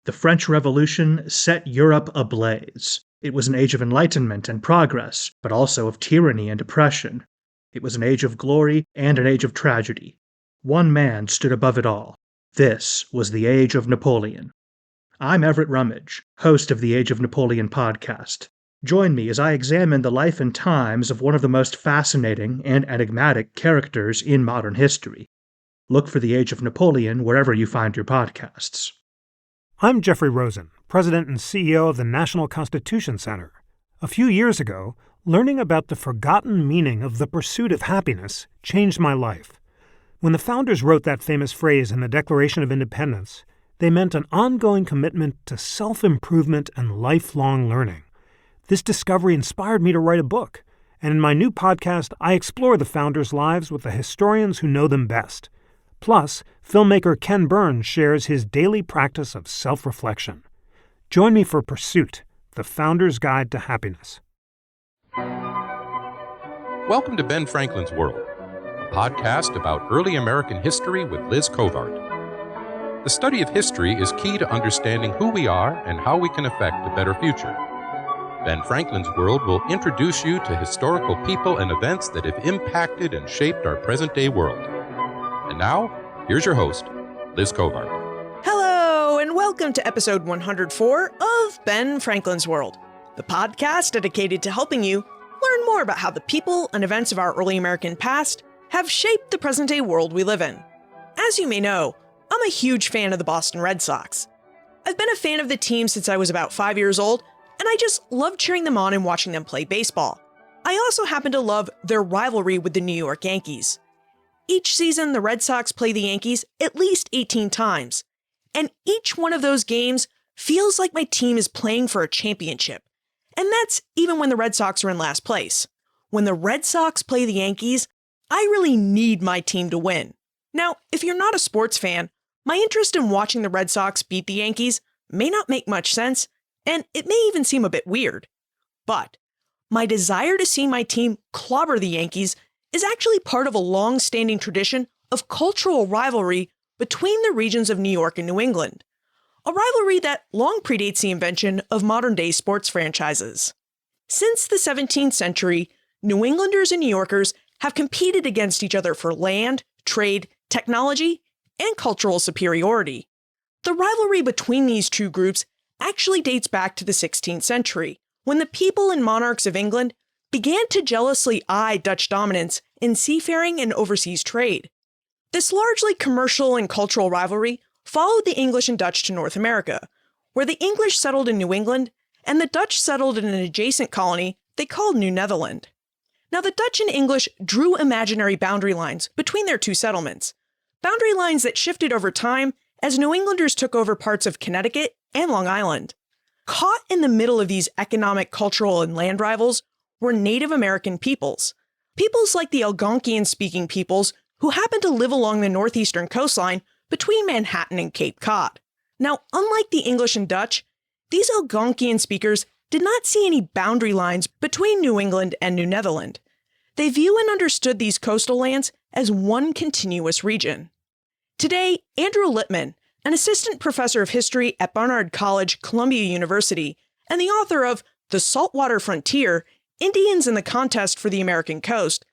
The French Revolution set Europe ablaze. It was an age of enlightenment and progress, but also of tyranny and oppression. It was an age of glory and an age of tragedy. One man stood above it all. This was the Age of Napoleon. I'm Everett Rummage, host of the Age of Napoleon podcast. Join me as I examine the life and times of one of the most fascinating and enigmatic characters in modern history. Look for the Age of Napoleon wherever you find your podcasts. I'm Jeffrey Rosen, President and CEO of the National Constitution Center. A few years ago, learning about the forgotten meaning of the pursuit of happiness changed my life. When the founders wrote that famous phrase in the Declaration of Independence, they meant an ongoing commitment to self-improvement and lifelong learning. This discovery inspired me to write a book, and in my new podcast, I explore the founders' lives with the historians who know them best. Plus, filmmaker Ken Burns shares his daily practice of self-reflection. Join me for Pursuit, the Founder's Guide to Happiness. Welcome to Ben Franklin's World, a podcast about early American history with Liz Covart. The study of history is key to understanding who we are and how we can affect a better future. Ben Franklin's World will introduce you to historical people and events that have impacted and shaped our present-day world. And now, here's your host, Liz Covart. Hello, and welcome to episode 104 of Ben Franklin's World, the podcast dedicated to helping you learn more about how the people and events of our early American past have shaped the present-day world we live in. As you may know, I'm a huge fan of the Boston Red Sox. I've been a fan of the team since I was about 5 years old, and I just love cheering them on and watching them play baseball. I also happen to love their rivalry with the New York Yankees. Each season, the Red Sox play the Yankees at least 18 times, and each one of those games feels like my team is playing for a championship. And that's even when the Red Sox are in last place. When the Red Sox play the Yankees, I really need my team to win. Now, if you're not a sports fan, my interest in watching the Red Sox beat the Yankees may not make much sense, and it may even seem a bit weird. But my desire to see my team clobber the Yankees is actually part of a long-standing tradition of cultural rivalry between the regions of New York and New England. A rivalry that long predates the invention of modern-day sports franchises. Since the 17th century, New Englanders and New Yorkers have competed against each other for land, trade, technology, and cultural superiority. The rivalry between these two groups actually dates back to the 16th century, when the people and monarchs of England began to jealously eye Dutch dominance in seafaring and overseas trade. This largely commercial and cultural rivalry followed the English and Dutch to North America, where the English settled in New England and the Dutch settled in an adjacent colony they called New Netherland. Now, the Dutch and English drew imaginary boundary lines between their two settlements, boundary lines that shifted over time as New Englanders took over parts of Connecticut and Long Island. Caught in the middle of these economic, cultural, and land rivals were Native American peoples. Peoples like the Algonquian-speaking peoples who happened to live along the northeastern coastline between Manhattan and Cape Cod. Now, unlike the English and Dutch, these Algonquian speakers did not see any boundary lines between New England and New Netherland. They view and understood these coastal lands as one continuous region. Today, Andrew Lippman, an assistant professor of history at Barnard College, Columbia University, and the author of The Saltwater Frontier, Indians in the Contest for the American Coast,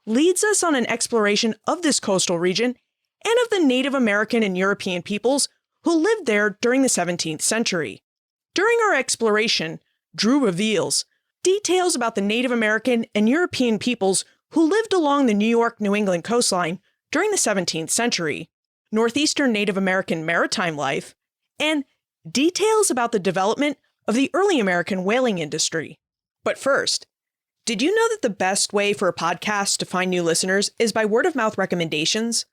leads us on an exploration of this coastal region and of the Native American and European peoples who lived there during the 17th century. During our exploration, Drew reveals details about the Native American and European peoples who lived along the New York-New England coastline during the 17th century, Northeastern Native American maritime life, and details about the development of the early American whaling industry. But first, did you know that the best way for a podcast to find new listeners is by word-of-mouth recommendations?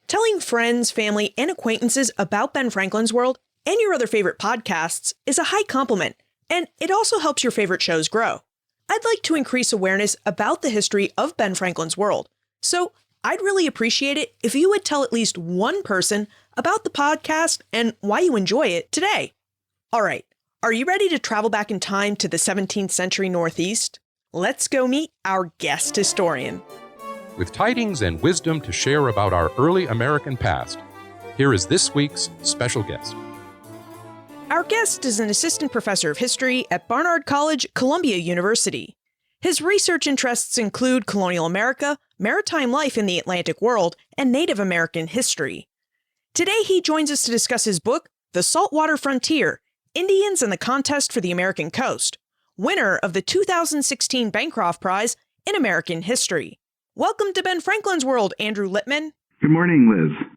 Telling friends, family, and acquaintances about Ben Franklin's World and your other favorite podcasts is a high compliment, and it also helps your favorite shows grow. I'd like to increase awareness about the history of Ben Franklin's World, so I'd really appreciate it if you would tell at least one person about the podcast and why you enjoy it today. All right, are you ready to travel back in time to the 17th century Northeast? Let's go meet our guest historian. With tidings and wisdom to share about our early American past, here is this week's special guest. Our guest is an assistant professor of history at Barnard College, Columbia University. His research interests include colonial America, maritime life in the Atlantic world, and Native American history. Today he joins us to discuss his book, The Saltwater Frontier, Indians and the Contest for the American Coast, winner of the 2016 Bancroft Prize in American History. Welcome to Ben Franklin's World, Andrew Lippman. Good morning, Liz.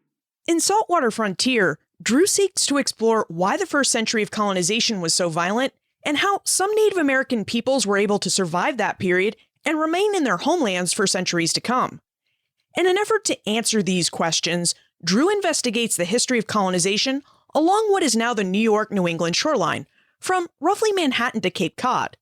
In Saltwater Frontier, Drew seeks to explore why the first century of colonization was so violent and how some Native American peoples were able to survive that period and remain in their homelands for centuries to come. In an effort to answer these questions, Drew investigates the history of colonization along what is now the New York-New England shoreline, from roughly Manhattan to Cape Cod.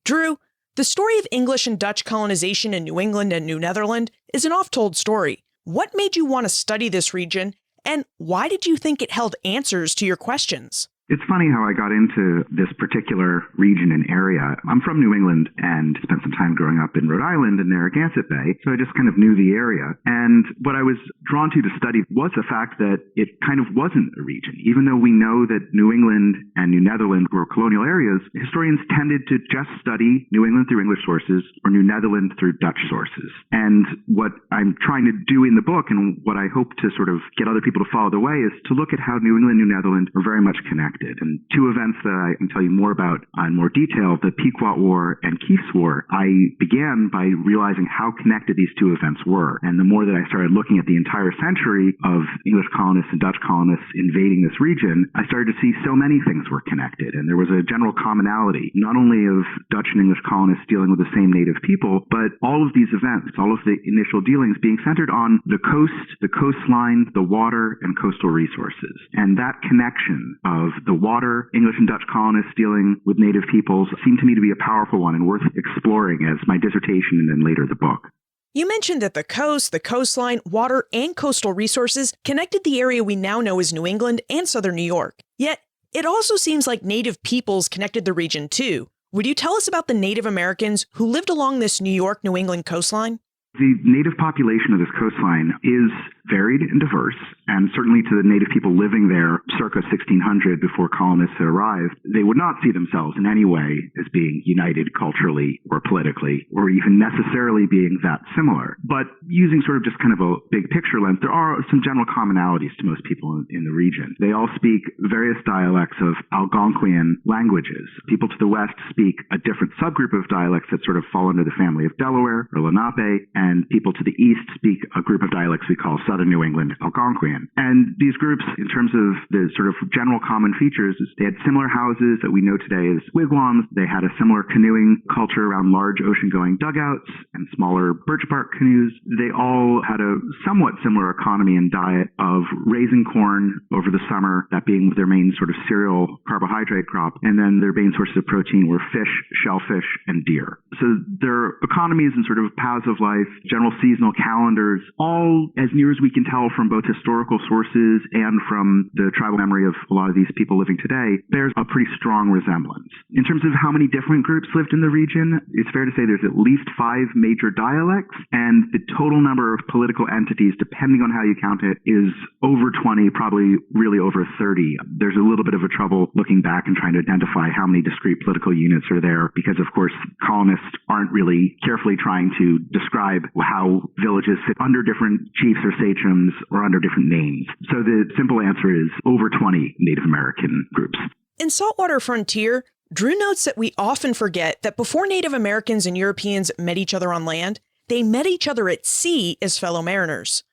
Drew, the story of English and Dutch colonization in New England and New Netherland is an oft-told story. What made you want to study this region, and why did you think it held answers to your questions? It's funny how I got into this particular region and area. I'm from New England and spent some time growing up in Rhode Island and Narragansett Bay, so I just kind of knew the area. And what I was drawn to study was the fact that it kind of wasn't a region. Even though we know that New England and New Netherland were colonial areas, historians tended to just study New England through English sources or New Netherland through Dutch sources. And what I'm trying to do in the book, and what I hope to sort of get other people to follow the way, is to look at how New England and New Netherland are very much connected. And two events that I can tell you more about in more detail, the Pequot War and Keith's War, I began by realizing how connected these two events were. And the more that I started looking at the entire century of English colonists and Dutch colonists invading this region, I started to see so many things were connected. And there was a general commonality, not only of Dutch and English colonists dealing with the same native people, but all of these events, all of the initial dealings being centered on the coast, the coastline, the water, and coastal resources. And that connection of the water, English and Dutch colonists dealing with native peoples seemed to me to be a powerful one and worth exploring as my dissertation and then later the book. You mentioned that the coast, the coastline, water, and coastal resources connected the area we now know as New England and southern New York. Yet, it also seems like native peoples connected the region too. Would you tell us about the Native Americans who lived along this New York-New England coastline? The native population of this coastline is varied and diverse, and certainly to the native people living there circa 1600 before colonists had arrived, they would not see themselves in any way as being united culturally or politically, or even necessarily being that similar. But using sort of just kind of a big picture lens, there are some general commonalities to most people in the region. They all speak various dialects of Algonquian languages. People to the west speak a different subgroup of dialects that sort of fall under the family of Delaware or Lenape, and people to the east speak a group of dialects we call Southern New England Algonquian. And these groups, in terms of the sort of general common features, is they had similar houses that we know today as wigwams. They had a similar canoeing culture around large ocean-going dugouts and smaller birch bark canoes. They all had a somewhat similar economy and diet of raising corn over the summer, that being their main sort of cereal carbohydrate crop, and then their main sources of protein were fish, shellfish, and deer. So their economies and sort of paths of life, general seasonal calendars, all as near as we can tell from both historical sources and from the tribal memory of a lot of these people living today, bears a pretty strong resemblance. In terms of how many different groups lived in the region, it's fair to say there's at least 5 major dialects, and the total number of political entities, depending on how you count it, is over 20, probably really over 30. There's a little bit of a trouble looking back and trying to identify how many discrete political units are there, because of course colonists aren't really carefully trying to describe how villages sit under different chiefs or sachems or under different names. So the simple answer is over 20 Native American groups. In Saltwater Frontier, Drew notes that we often forget that before Native Americans and Europeans met each other on land, they met each other at sea as fellow mariners.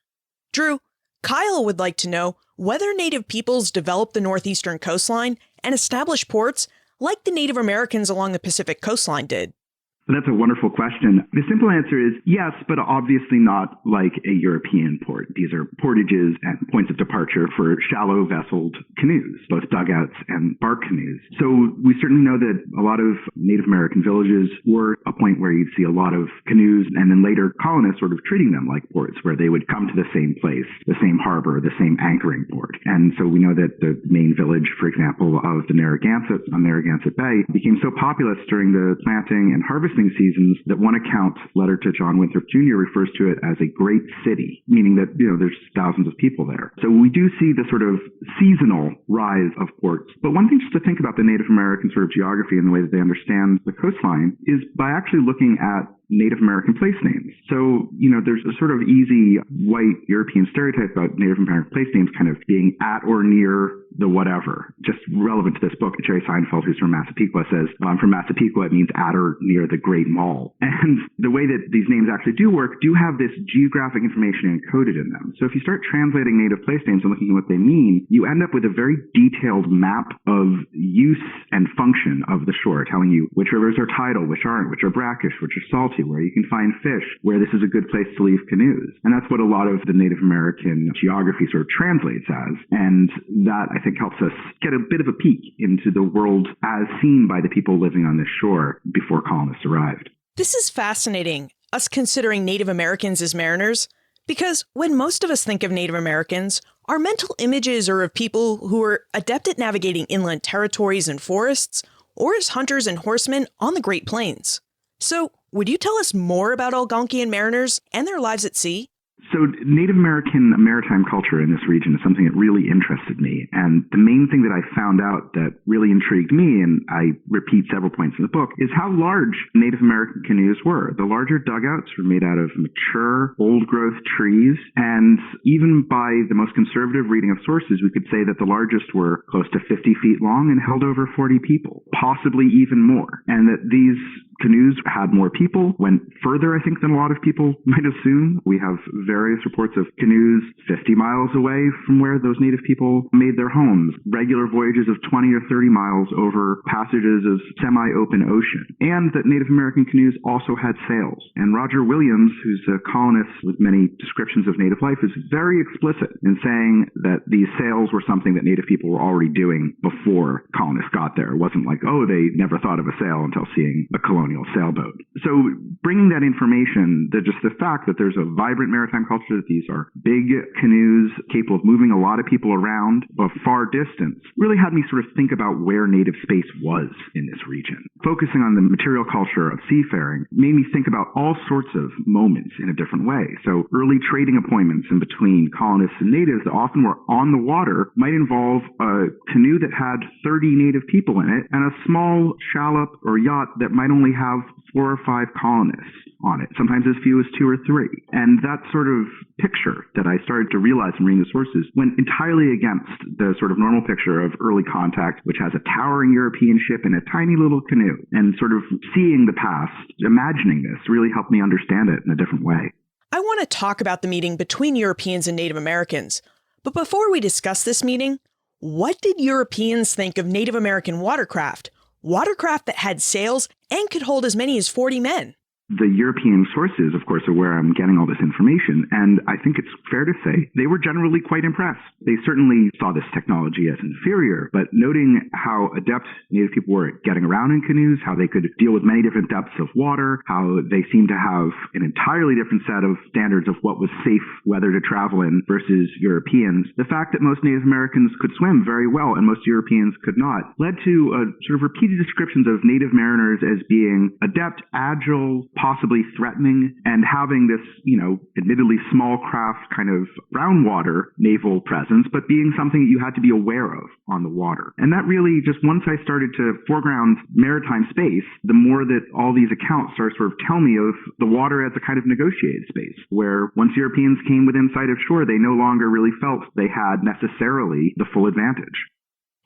Drew, Kyle would like to know whether Native peoples developed the northeastern coastline and established ports like the Native Americans along the Pacific coastline did. That's a wonderful question. The simple answer is yes, but obviously not like a European port. These are portages and points of departure for shallow vesseled canoes, both dugouts and bark canoes. So we certainly know that a lot of Native American villages were a point where you'd see a lot of canoes, and then later colonists sort of treating them like ports, where they would come to the same place, the same harbor, the same anchoring port. And so we know that the main village, for example, of the Narragansett on Narragansett Bay became so populous during the planting and harvesting listening seasons that one account, letter to John Winthrop Jr., refers to it as a great city, meaning that, there's thousands of people there. So we do see the sort of seasonal rise of ports. But one thing just to think about the Native American sort of geography and the way that they understand the coastline is by actually looking at Native American place names. So, there's a sort of easy white European stereotype about Native American place names kind of being at or near the whatever. Just relevant to this book, Jerry Seinfeld, who's from Massapequa, says, I'm from Massapequa, it means at or near the Great Mall. And the way that these names actually do work do have this geographic information encoded in them. So if you start translating native place names and looking at what they mean, you end up with a very detailed map of use and function of the shore, telling you which rivers are tidal, which aren't, which are brackish, which are salty, where you can find fish, where this is a good place to leave canoes. And that's what a lot of the Native American geography sort of translates as. And that, I think, helps us get a bit of a peek into the world as seen by the people living on this shore before colonists arrived. This is fascinating, us considering Native Americans as mariners, because when most of us think of Native Americans, our mental images are of people who are adept at navigating inland territories and forests, or as hunters and horsemen on the Great Plains. So, would you tell us more about Algonquian mariners and their lives at sea? So Native American maritime culture in this region is something that really interested me. And the main thing that I found out that really intrigued me, and I repeat several points in the book, is how large Native American canoes were. The larger dugouts were made out of mature, old-growth trees. And even by the most conservative reading of sources, we could say that the largest were close to 50 feet long and held over 40 people, possibly even more. And that these canoes had more people, went further, I think, than a lot of people might assume. We have various reports of canoes 50 miles away from where those native people made their homes, regular voyages of 20 or 30 miles over passages of semi-open ocean, and that Native American canoes also had sails. And Roger Williams, who's a colonist with many descriptions of native life, is very explicit in saying that these sails were something that native people were already doing before colonists got there. It wasn't like, they never thought of a sail until seeing a colonial sailboat. So bringing that information, just the fact that there's a vibrant maritime culture, that these are big canoes capable of moving a lot of people around a far distance, really had me sort of think about where native space was in this region. Focusing on the material culture of seafaring made me think about all sorts of moments in a different way. So early trading appointments in between colonists and natives that often were on the water might involve a canoe that had 30 native people in it and a small shallop or yacht that might only have 4 or 5 colonists on it, sometimes as few as 2 or 3. And that sort of picture that I started to realize from reading the sources went entirely against the sort of normal picture of early contact, which has a towering European ship and a tiny little canoe. And sort of seeing the past, imagining this, really helped me understand it in a different way. I want to talk about the meeting between Europeans and Native Americans. But before we discuss this meeting, what did Europeans think of Native American watercraft? Watercraft that had sails and could hold as many as 40 men. The European sources, of course, are where I'm getting all this information, and I think it's fair to say they were generally quite impressed. They certainly saw this technology as inferior, but noting how adept native people were at getting around in canoes, how they could deal with many different depths of water, how they seemed to have an entirely different set of standards of what was safe weather to travel in versus Europeans, the fact that most Native Americans could swim very well and most Europeans could not, led to sort of repeated descriptions of native mariners as being adept, agile, possibly threatening, and having this, admittedly small craft kind of brown water naval presence, but being something that you had to be aware of on the water. And that really just, once I started to foreground maritime space, the more that all these accounts sort of tell me of the water as a kind of negotiated space, where once Europeans came within sight of shore, they no longer really felt they had necessarily the full advantage.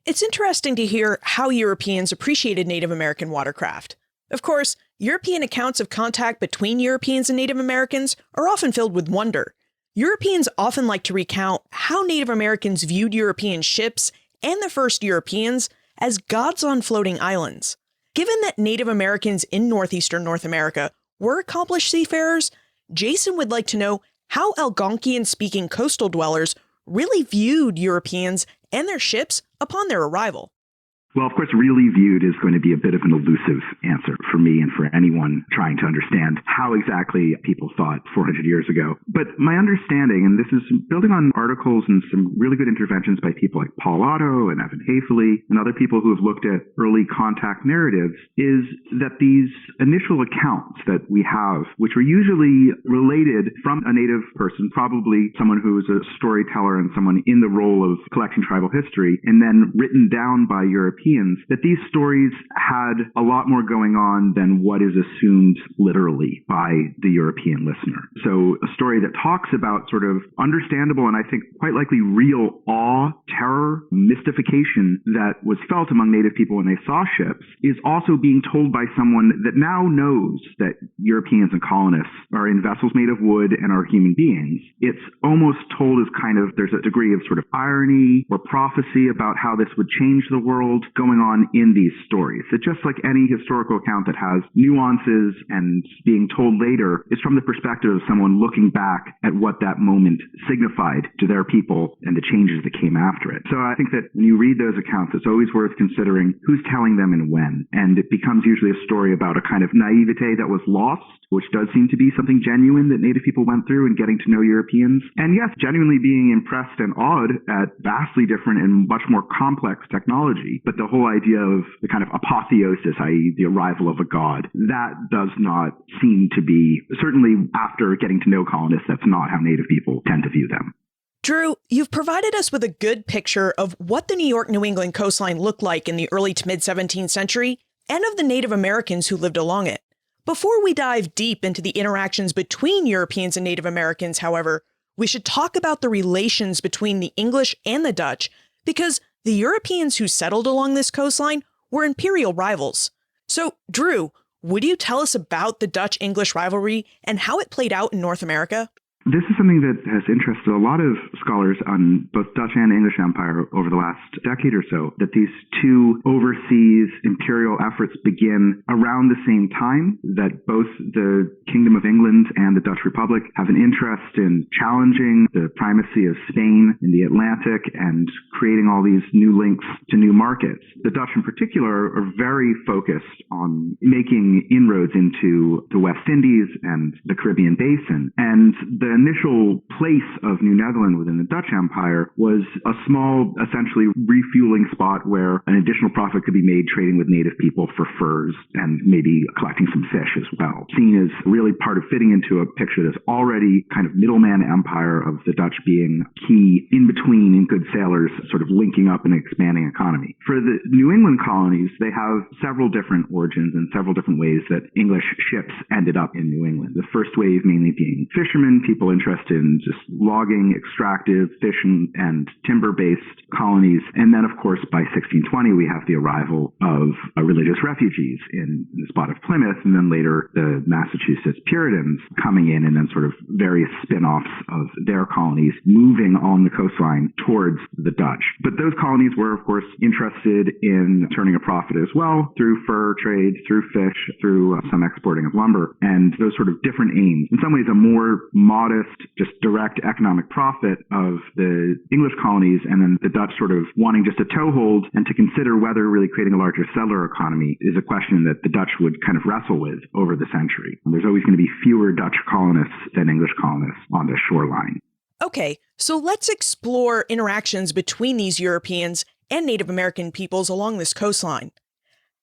It's interesting to hear how Europeans appreciated Native American watercraft. Of course, European accounts of contact between Europeans and Native Americans are often filled with wonder. Europeans often like to recount how Native Americans viewed European ships and the first Europeans as gods on floating islands. Given that Native Americans in northeastern North America were accomplished seafarers, Jason would like to know how Algonquian-speaking coastal dwellers really viewed Europeans and their ships upon their arrival. Well, of course, really viewed is going to be a bit of an elusive answer for me and for anyone trying to understand how exactly people thought 400 years ago. But my understanding, and this is building on articles and some really good interventions by people like Paul Otto and Evan Haefele and other people who have looked at early contact narratives, is that these initial accounts that we have, which were usually related from a native person, probably someone who was a storyteller and someone in the role of collecting tribal history, and then written down by Europeans, that these stories had a lot more going on than what is assumed literally by the European listener. So a story that talks about sort of understandable and I think quite likely real awe, terror, mystification that was felt among native people when they saw ships is also being told by someone that now knows that Europeans and colonists are in vessels made of wood and are human beings. It's almost told as kind of, there's a degree of sort of irony or prophecy about how this would change the world going on in these stories. So just like any historical account that has nuances and being told later is from the perspective of someone looking back at what that moment signified to their people and the changes that came after it. So I think that when you read those accounts, it's always worth considering who's telling them and when. And it becomes usually a story about a kind of naivete that was lost, which does seem to be something genuine that native people went through in getting to know Europeans. And yes, genuinely being impressed and awed at vastly different and much more complex technology. But the whole idea of the kind of apotheosis, i.e. the arrival of a god, that does not seem to be, certainly after getting to know colonists, that's not how native people tend to view them. Drew, you've provided us with a good picture of what the New York-New England coastline looked like in the early to mid-17th century and of the Native Americans who lived along it. Before we dive deep into the interactions between Europeans and Native Americans, however, we should talk about the relations between the English and the Dutch, because the Europeans who settled along this coastline were imperial rivals. So, Drew, would you tell us about the Dutch-English rivalry and how it played out in North America? This is something that has interested a lot of scholars on both Dutch and English Empire over the last decade or so, that these two overseas imperial efforts begin around the same time, that both the Kingdom of England and the Dutch Republic have an interest in challenging the primacy of Spain in the Atlantic and creating all these new links to new markets. The Dutch in particular are very focused on making inroads into the West Indies and the Caribbean basin, and the initial place of New Netherland within the Dutch Empire was a small, essentially refueling spot where an additional profit could be made trading with native people for furs and maybe collecting some fish as well. Seen as really part of fitting into a picture that's already kind of middleman empire of the Dutch being key in between and good sailors sort of linking up an expanding economy. For the New England colonies, they have several different origins and several different ways that English ships ended up in New England. The first wave mainly being fishermen, people interested in just logging, extractive, fishing, and timber-based colonies. And then, of course, by 1620, we have the arrival of religious refugees in the spot of Plymouth, and then later the Massachusetts Puritans coming in, and then sort of various spin-offs of their colonies moving on the coastline towards the Dutch. But those colonies were, of course, interested in turning a profit as well through fur trade, through fish, through some exporting of lumber, and those sort of different aims. In some ways, a more modest, just direct economic profit of the English colonies, and then the Dutch sort of wanting just a toehold and to consider whether really creating a larger settler economy is a question that the Dutch would kind of wrestle with over the century. And there's always going to be fewer Dutch colonists than English colonists on the shoreline. Okay, so let's explore interactions between these Europeans and Native American peoples along this coastline.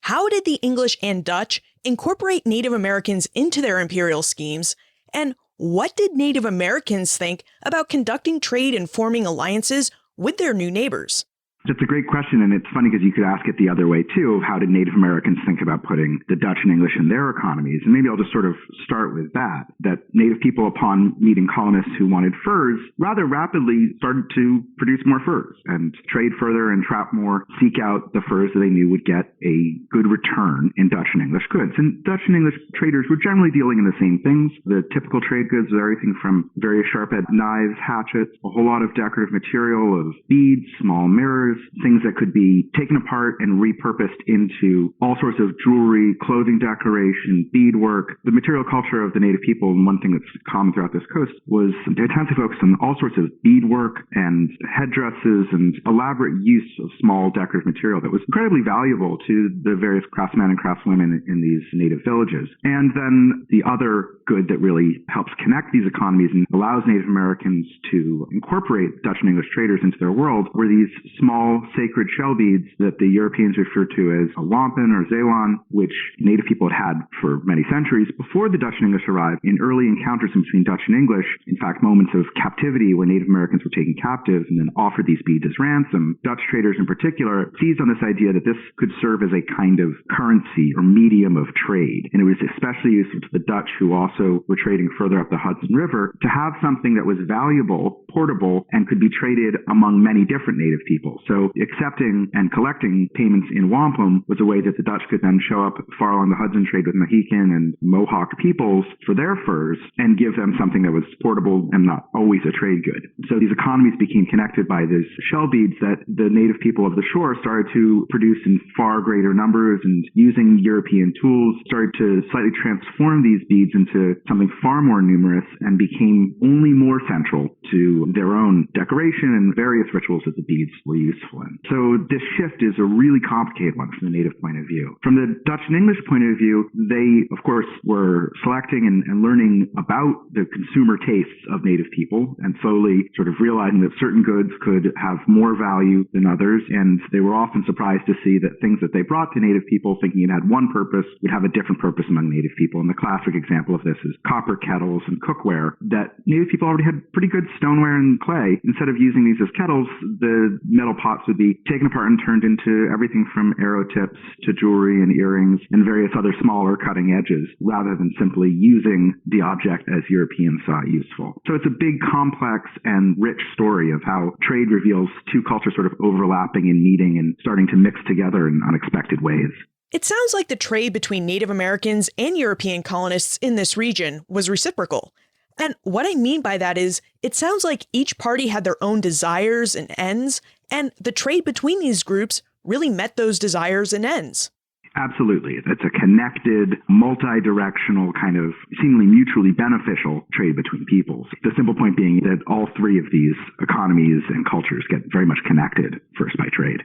How did the English and Dutch incorporate Native Americans into their imperial schemes, and what did Native Americans think about conducting trade and forming alliances with their new neighbors? That's a great question, and it's funny because you could ask it the other way, too. How did Native Americans think about putting the Dutch and English in their economies? And maybe I'll just sort of start with that Native people, upon meeting colonists who wanted furs, rather rapidly started to produce more furs and trade further and trap more, seek out the furs that they knew would get a good return in Dutch and English goods. And Dutch and English traders were generally dealing in the same things. The typical trade goods are everything from very sharp-edged knives, hatchets, a whole lot of decorative material of beads, small mirrors, treasures, things that could be taken apart and repurposed into all sorts of jewelry, clothing decoration, beadwork. The material culture of the native people, and one thing that's common throughout this coast, was they intensely focused on all sorts of beadwork and headdresses and elaborate use of small decorative material that was incredibly valuable to the various craftsmen and craftswomen in these native villages. And then the other good that really helps connect these economies and allows Native Americans to incorporate Dutch and English traders into their world were these small sacred shell beads that the Europeans referred to as a wampum or zeelan, which Native people had for many centuries before the Dutch and English arrived. In early encounters between Dutch and English, in fact, moments of captivity when Native Americans were taken captive and then offered these beads as ransom, Dutch traders in particular seized on this idea that this could serve as a kind of currency or medium of trade. And it was especially useful to the Dutch, who also were trading further up the Hudson River, to have something that was valuable, portable, and could be traded among many different native people. So accepting and collecting payments in wampum was a way that the Dutch could then show up far along the Hudson trade with Mohican and Mohawk peoples for their furs and give them something that was portable and not always a trade good. So these economies became connected by these shell beads that the native people of the shore started to produce in far greater numbers, and using European tools started to slightly transform these beads into something far more numerous and became only more central to their own decoration and various rituals that the beads were useful in. So this shift is a really complicated one from the native point of view. From the Dutch and English point of view, they, of course, were selecting and learning about the consumer tastes of native people and slowly sort of realizing that certain goods could have more value than others. And they were often surprised to see that things that they brought to native people thinking it had one purpose would have a different purpose among native people. And the classic example of this is copper kettles and cookware that native people already had pretty good stoneware and clay. Instead of using these as kettles, the metal pots would be taken apart and turned into everything from arrow tips to jewelry and earrings and various other smaller cutting edges, rather than simply using the object as Europeans saw it useful. So it's a big, complex, and rich story of how trade reveals two cultures sort of overlapping and meeting and starting to mix together in unexpected ways. It sounds like the trade between Native Americans and European colonists in this region was reciprocal. And what I mean by that is, it sounds like each party had their own desires and ends, and the trade between these groups really met those desires and ends. Absolutely. It's a connected, multi-directional, kind of seemingly mutually beneficial trade between peoples. The simple point being that all three of these economies and cultures get very much connected first by trade.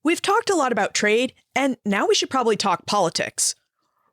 We've talked a lot about trade, and now we should probably talk politics.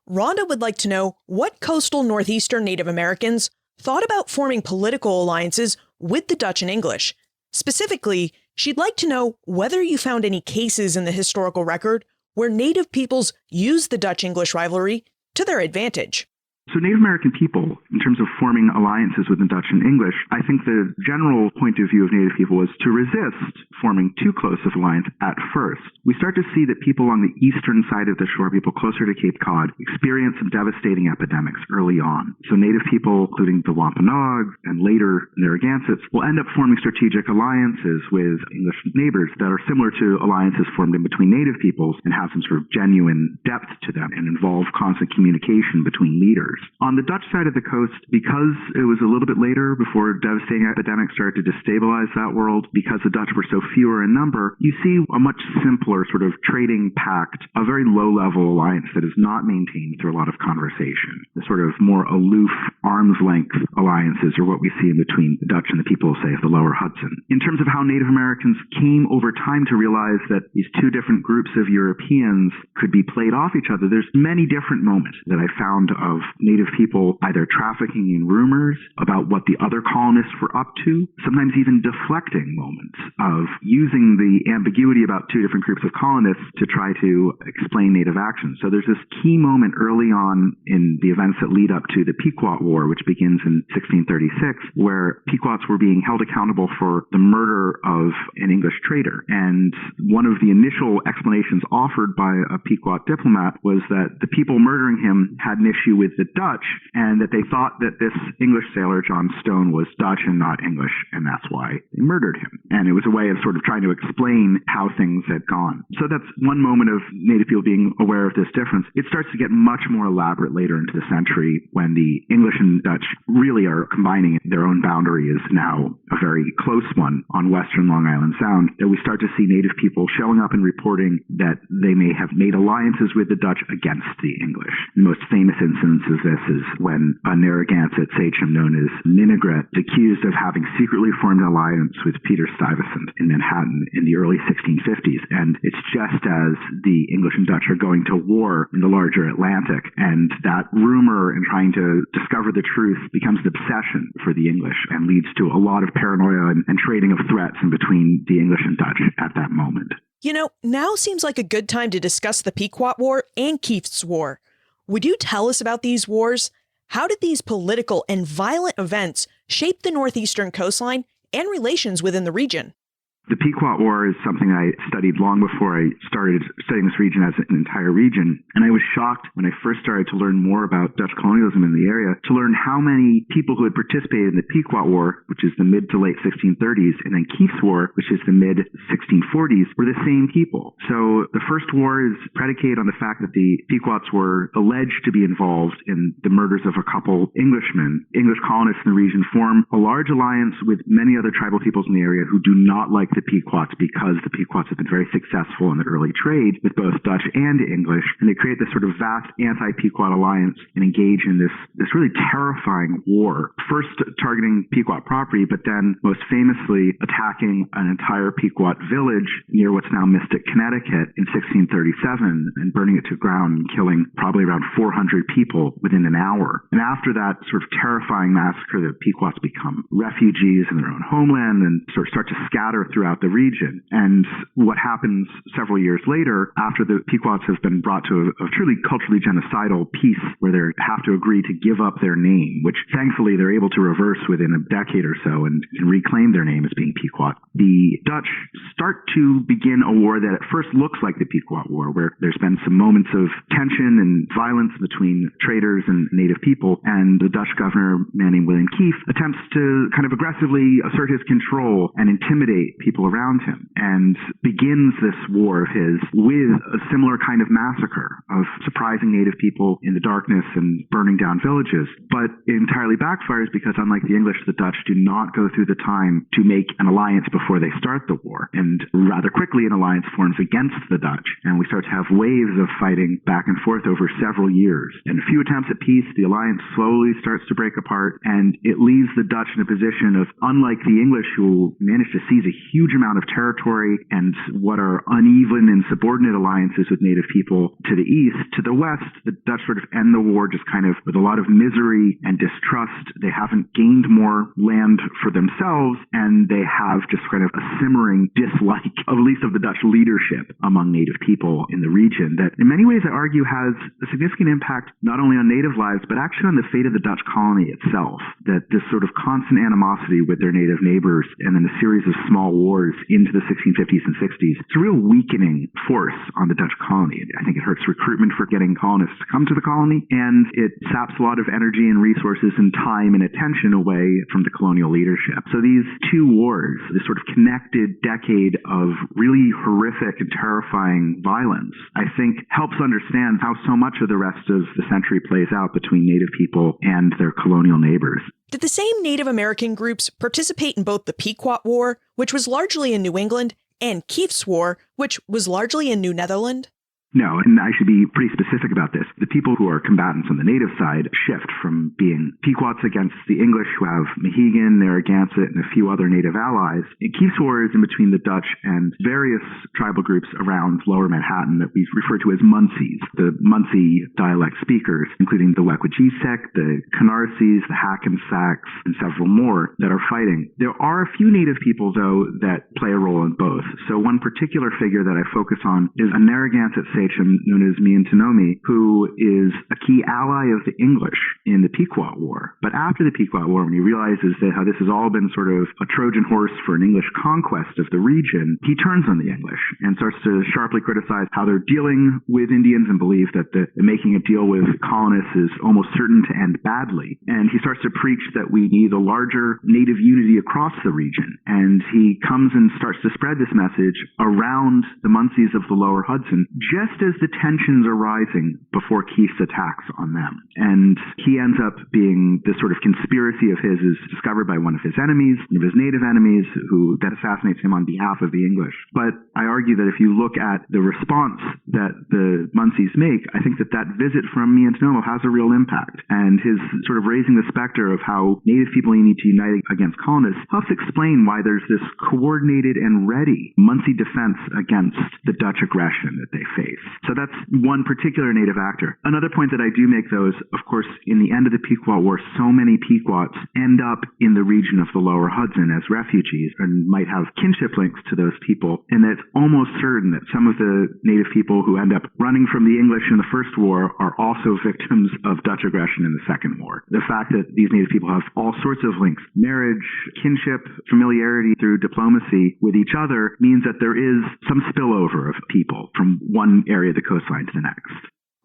Rhonda would like to know what coastal northeastern Native Americans thought about forming political alliances with the Dutch and English. Specifically, she'd like to know whether you found any cases in the historical record where Native peoples used the Dutch-English rivalry to their advantage. So Native American people, in terms of forming alliances with the Dutch and English, I think the general point of view of Native people was to resist forming too close of alliance at first. We start to see that people on the eastern side of the shore, people closer to Cape Cod, experience some devastating epidemics early on. So Native people, including the Wampanoag and later Narragansetts, will end up forming strategic alliances with English neighbors that are similar to alliances formed in between Native peoples and have some sort of genuine depth to them and involve constant communication between leaders. On the Dutch side of the coast, because it was a little bit later before devastating epidemics started to destabilize that world, because the Dutch were so fewer in number, you see a much simpler sort of trading pact, a very low-level alliance that is not maintained through a lot of conversation. The sort of more aloof, arm's-length alliances are what we see in between the Dutch and the people, say, of the lower Hudson. In terms of how Native Americans came over time to realize that these two different groups of Europeans could be played off each other, there's many different moments that I found of Native people either trafficking in rumors about what the other colonists were up to, sometimes even deflecting moments of using the ambiguity about two different groups of colonists to try to explain Native actions. So there's this key moment early on in the events that lead up to the Pequot War, which begins in 1636, where Pequots were being held accountable for the murder of an English trader. And one of the initial explanations offered by a Pequot diplomat was that the people murdering him had an issue with the Dutch, and that they thought that this English sailor, John Stone, was Dutch and not English, and that's why they murdered him. And it was a way of sort of trying to explain how things had gone. So that's one moment of Native people being aware of this difference. It starts to get much more elaborate later into the century when the English and Dutch really are combining. Their own boundary is now a very close one on western Long Island Sound, that we start to see Native people showing up and reporting that they may have made alliances with the Dutch against the English. The most famous instance of this is when a Narragansett sachem known as Ninigret is accused of having secretly formed an alliance with Peter Stuyvesant in Manhattan in the early 1650s. And it's just as the English and Dutch are going to war in the larger Atlantic, and that rumor and trying to discover the truth becomes an obsession for the English and leads to a lot of paranoia and trading of threats in between the English and Dutch at that moment. You know, now seems like a good time to discuss the Pequot War and Kieft's War. Would you tell us about these wars? How did these political and violent events shape the northeastern coastline and relations within the region? The Pequot War is something I studied long before I started studying this region as an entire region. And I was shocked when I first started to learn more about Dutch colonialism in the area to learn how many people who had participated in the Pequot War, which is the mid to late 1630s, and then Kieft's War, which is the mid 1640s, were the same people. So the first war is predicated on the fact that the Pequots were alleged to be involved in the murders of a couple Englishmen. English colonists in the region form a large alliance with many other tribal peoples in the area who do not like the Pequots because the Pequots have been very successful in the early trade with both Dutch and English, and they create this sort of vast anti-Pequot alliance and engage in this really terrifying war, first targeting Pequot property, but then most famously attacking an entire Pequot village near what's now Mystic, Connecticut in 1637 and burning it to ground and killing probably around 400 people within an hour. And after that sort of terrifying massacre, the Pequots become refugees in their own homeland and sort of start to scatter throughout the region. And what happens several years later, after the Pequots have been brought to a truly culturally genocidal peace where they have to agree to give up their name, which thankfully they're able to reverse within a decade or so and reclaim their name as being Pequot, the Dutch start to begin a war that at first looks like the Pequot War, where there's been some moments of tension and violence between traders and native people, and the Dutch governor, a man named William Kieft, attempts to kind of aggressively assert his control and intimidate people around him, and begins this war of his with a similar kind of massacre of surprising native people in the darkness and burning down villages. But it entirely backfires because unlike the English, the Dutch do not go through the time to make an alliance before they start the war. And rather quickly an alliance forms against the Dutch, and we start to have waves of fighting back and forth over several years. And a few attempts at peace, the alliance slowly starts to break apart, and it leaves the Dutch in a position of, unlike the English who managed to seize a huge amount of territory and what are uneven and subordinate alliances with native people to the east, to the west, the Dutch sort of end the war just kind of with a lot of misery and distrust. They haven't gained more land for themselves, and they have just kind of a simmering dislike, at least of the Dutch leadership among native people in the region that in many ways I argue has a significant impact not only on native lives, but actually on the fate of the Dutch colony itself. That this sort of constant animosity with their native neighbors and then a series of small wars into the 1650s and 60s, it's a real weakening force on the Dutch colony. I think it hurts recruitment for getting colonists to come to the colony, and it saps a lot of energy and resources and time and attention away from the colonial leadership. So these two wars, this sort of connected decade of really horrific and terrifying violence, I think helps understand how so much of the rest of the century plays out between native people and their colonial neighbors. Did the same Native American groups participate in both the Pequot War, which was largely in New England, and Kieft's War, which was largely in New Netherland? No, and I should be pretty specific about this. The people who are combatants on the native side shift from being Pequots against the English, who have Mohegan, Narragansett, and a few other native allies. Kieft's War is in between the Dutch and various tribal groups around lower Manhattan that we refer to as Muncies, the Muncie dialect speakers, including the Wecquageesek, the Canarsies, the Hackensacks, and several more that are fighting. There are a few native people, though, that play a role in both. So one particular figure that I focus on is a Narragansett sachem known as Miantinomi, who is a key ally of the English in the Pequot War. But after the Pequot War, when he realizes that how this has all been sort of a Trojan horse for an English conquest of the region, he turns on the English and starts to sharply criticize how they're dealing with Indians and believe that making a deal with colonists is almost certain to end badly. And he starts to preach that we need a larger native unity across the region. And he comes and starts to spread this message around the Munsees of the Lower Hudson, just as the tensions are rising before Keith's attacks on them. And he ends up being this sort of conspiracy of his is discovered by one of his enemies, one of his native enemies, that assassinates him on behalf of the English. But I argue that if you look at the response that the Munsees make, I think that visit from Miantinomo has a real impact. And his sort of raising the specter of how native people need to unite against colonists helps explain why there's this coordinated and ready Munsee defense against the Dutch aggression that they face. So that's one particular native actor. Another point that I do make, though, is, of course, in the end of the Pequot War, so many Pequots end up in the region of the Lower Hudson as refugees and might have kinship links to those people. And it's almost certain that some of the native people who end up running from the English in the First War are also victims of Dutch aggression in the Second War. The fact that these native people have all sorts of links, marriage, kinship, familiarity through diplomacy with each other, means that there is some spillover of people from one area of the coastline to the next.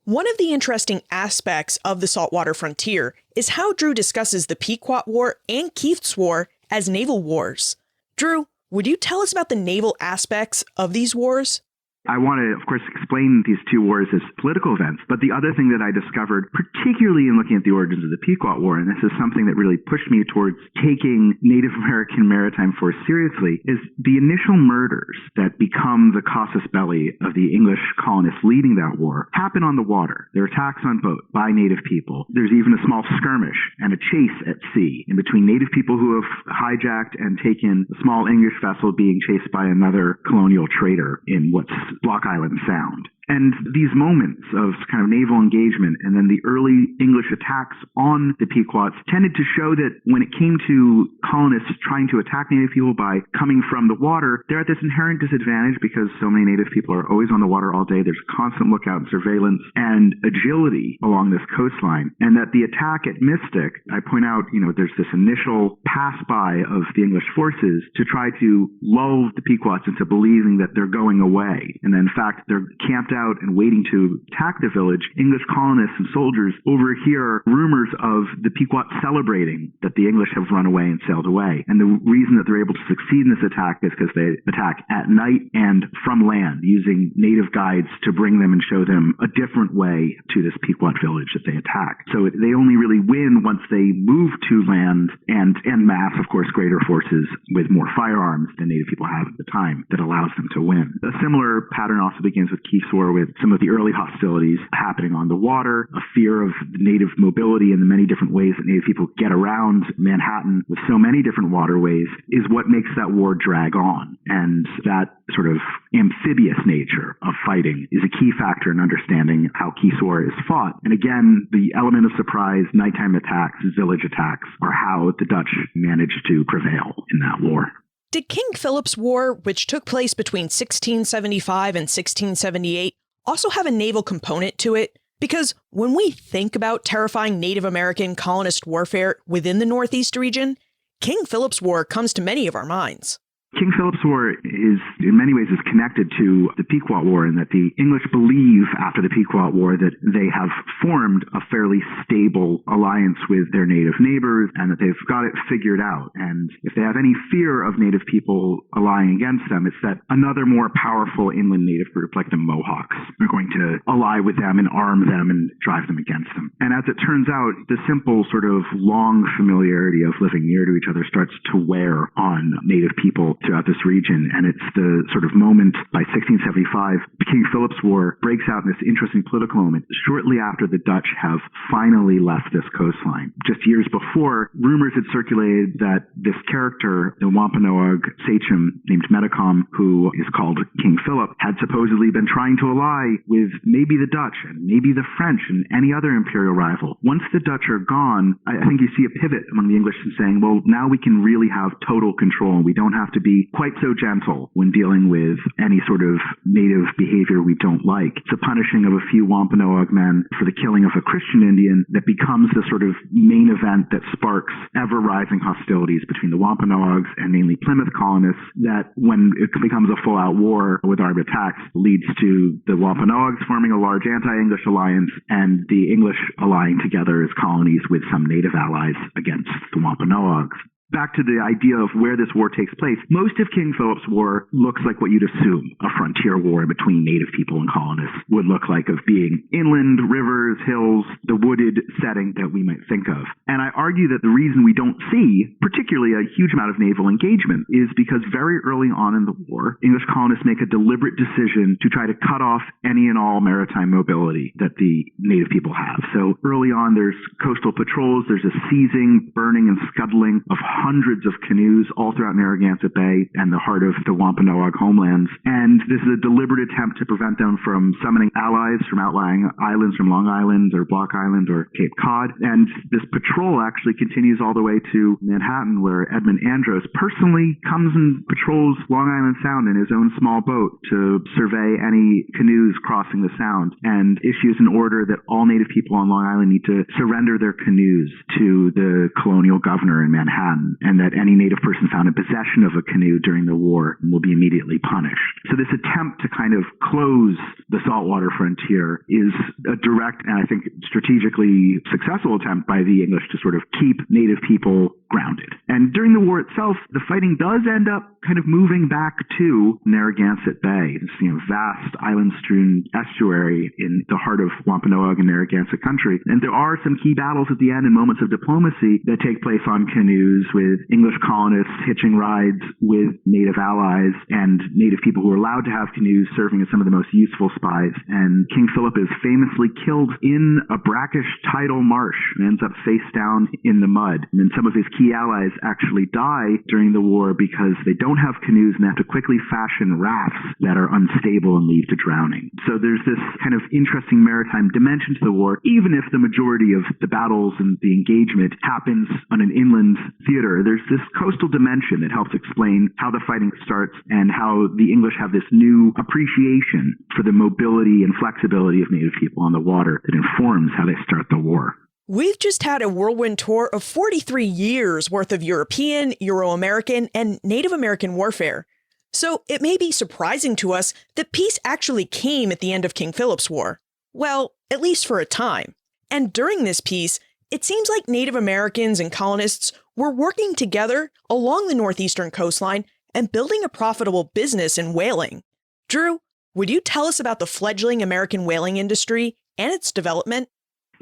One of the interesting aspects of the Saltwater Frontier is how Drew discusses the Pequot War and Keith's War as naval wars. Drew, would you tell us about the naval aspects of these wars? I want to, of course, explain these two wars as political events, but the other thing that I discovered, particularly in looking at the origins of the Pequot War, and this is something that really pushed me towards taking Native American maritime force seriously, is the initial murders that become the casus belli of the English colonists leading that war happen on the water. There are attacks on boat by native people. There's even a small skirmish and a chase at sea in between native people who have hijacked and taken a small English vessel being chased by another colonial trader in what's Block Island Sound. And these moments of kind of naval engagement and then the early English attacks on the Pequots tended to show that when it came to colonists trying to attack native people by coming from the water, they're at this inherent disadvantage because so many native people are always on the water all day. There's constant lookout and surveillance and agility along this coastline. And that the attack at Mystic, I point out, there's this initial pass-by of the English forces to try to lull the Pequots into believing that they're going away. And then, in fact, they're camped out and waiting to attack the village. English colonists and soldiers overhear rumors of the Pequots celebrating that the English have run away and sailed away. And the reason that they're able to succeed in this attack is because they attack at night and from land, using native guides to bring them and show them a different way to this Pequot village that they attack. So they only really win once they move to land and en masse, of course, greater forces with more firearms than native people have at the time that allows them to win. A similar pattern also begins with Keith's War, with some of the early hostilities happening on the water, a fear of native mobility and the many different ways that native people get around Manhattan with so many different waterways is what makes that war drag on. And that sort of amphibious nature of fighting is a key factor in understanding how Keith's War is fought. And again, the element of surprise, nighttime attacks, village attacks are how the Dutch managed to prevail in that war. Did King Philip's War, which took place between 1675 and 1678, also have a naval component to it? Because when we think about terrifying Native American colonist warfare within the Northeast region, King Philip's War comes to many of our minds. King Philip's War is, in many ways, is connected to the Pequot War in that the English believe after the Pequot War that they have formed a fairly stable alliance with their native neighbors and that they've got it figured out. And if they have any fear of native people allying against them, it's that another more powerful inland native group like the Mohawks are going to ally with them and arm them and drive them against them. And as it turns out, the simple sort of long familiarity of living near to each other starts to wear on native people throughout this region. And it's the sort of moment by 1675, King Philip's War breaks out in this interesting political moment shortly after the Dutch have finally left this coastline. Just years before, rumors had circulated that this character, the Wampanoag sachem named Metacom, who is called King Philip, had supposedly been trying to ally with maybe the Dutch and maybe the French and any other imperial rival. Once the Dutch are gone, I think you see a pivot among the English in saying, well, now we can really have total control and we don't have to be quite so gentle when dealing with any sort of native behavior we don't like. It's a punishing of a few Wampanoag men for the killing of a Christian Indian that becomes the sort of main event that sparks ever-rising hostilities between the Wampanoags and mainly Plymouth colonists that, when it becomes a full-out war with armed attacks, leads to the Wampanoags forming a large anti-English alliance and the English allying together as colonies with some native allies against the Wampanoags. Back to the idea of where this war takes place, most of King Philip's War looks like what you'd assume a frontier war between native people and colonists would look like, of being inland, rivers, hills, the wooded setting that we might think of. And I argue that the reason we don't see particularly a huge amount of naval engagement is because very early on in the war, English colonists make a deliberate decision to try to cut off any and all maritime mobility that the native people have. So early on, there's coastal patrols, there's a seizing, burning, and scuttling of hundreds of canoes all throughout Narragansett Bay and the heart of the Wampanoag homelands. And this is a deliberate attempt to prevent them from summoning allies from outlying islands, from Long Island or Block Island or Cape Cod. And this patrol actually continues all the way to Manhattan, where Edmund Andros personally comes and patrols Long Island Sound in his own small boat to survey any canoes crossing the sound, and issues an order that all native people on Long Island need to surrender their canoes to the colonial governor in Manhattan, and that any native person found in possession of a canoe during the war will be immediately punished. So this attempt to kind of close the saltwater frontier is a direct and I think strategically successful attempt by the English to sort of keep native people grounded. And during the war itself, the fighting does end up kind of moving back to Narragansett Bay, this vast island-strewn estuary in the heart of Wampanoag and Narragansett country. And there are some key battles at the end and moments of diplomacy that take place on canoes, with English colonists hitching rides with native allies and native people who are allowed to have canoes serving as some of the most useful spies. And King Philip is famously killed in a brackish tidal marsh and ends up face down in the mud. And then some of his key allies actually die during the war because they don't have canoes and have to quickly fashion rafts that are unstable and lead to drowning. So there's this kind of interesting maritime dimension to the war, even if the majority of the battles and the engagement happens on an inland theater. There's this coastal dimension that helps explain how the fighting starts and how the English have this new appreciation for the mobility and flexibility of native people on the water that informs how they start the war. We've just had a whirlwind tour of 43 years worth of European, Euro-American, and Native American warfare. So it may be surprising to us that peace actually came at the end of King Philip's War. Well, at least for a time. And during this peace, it seems like Native Americans and colonists were working together along the northeastern coastline and building a profitable business in whaling. Drew, would you tell us about the fledgling American whaling industry and its development?